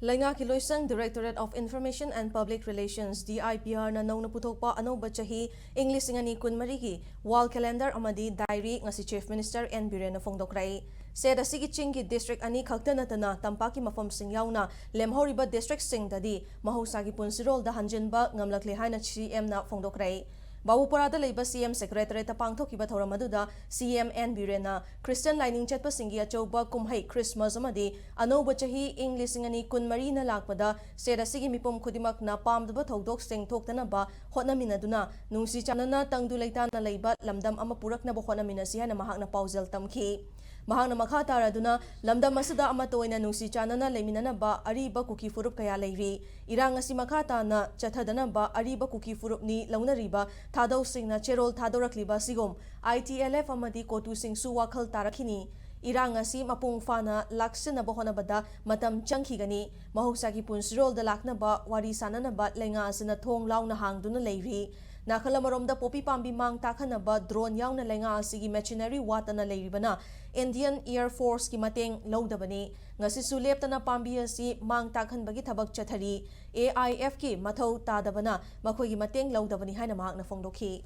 Laingaki Loisang, Directorate of Information and Public Relations (DIPR) na nauna puthokpa anauba chahi English ingani kunmarigi wall calendar amadi diary ngasi Chief Minister N BIREN na phongdokrai. Said asigi chingi district ani khakta natana tampaki mafam sing yauna lemhoriba district sing dadi mahosagi punsirol da hanjinba ngamlakle haina CM na phongdokrai. Babuparada leiba CM Secretary ta pangthokiba thoramadu CM N BIREN na Christian lining chatpa singi achauba kumhai Christmas amadi anauba chahi English ingani kunmari na lakpada seda sigi mipum khudimak na pamdaba thodok sing thoktanaba hotnaminaduna nungsi chanana tangdu leitana leiba lamdam ama purakna bo hotnaminasi hana mahakna paujal tamki. Mahakna makha taraduna lamdam asada ama toina nungsi chanana leiminanaba ariba kuki furup kaya leiri irang asi makha tana chathadanaba ariba kuki furup ni launariba THADOU singna cherol THADOURakliba sigom ITLF amadi CoTU sing su wakhal tarakini irang asi mapung fana laksinaba honabada matam changkhigani mahosagi punsirol da laknaba wari sananaba lenga asina thong launa hangduna leiri Nakalamaromda popi pambi mang takhanaba drone yauna lenga asigi machinery watana leiribana Indian Air Force ki mateng lawdabani ngasi suleptana pambi asi mang takhanbagi thabak chathari AIF ki mathau tadabana makhoigi mateng lawdabani haina mahakna phongdokhi.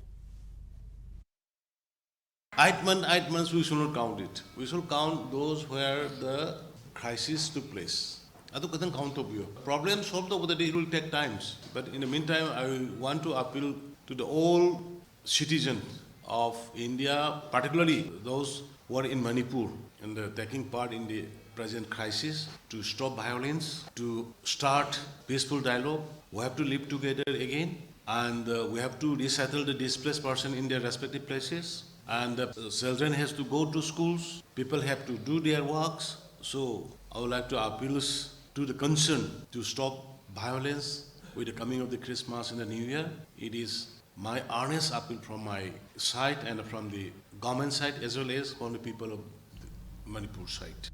8 months we shall not count it. We shall count those where the crisis took place. Adu kadang count of you. Problem solved over the day, it will take times. But in the meantime, I want to appeal to the all citizens of India, particularly those who are in Manipur and taking part in the present crisis, to stop violence, to start peaceful dialogue. We have to live together again, and we have to resettle the displaced person in their respective places. And the children has to go to schools, people have to do their works. So I would like to appeal to the concern to stop violence with the coming of the Christmas and the New Year. It is my earnest appeal from my side and from the government side as well as from the people of the Manipur side.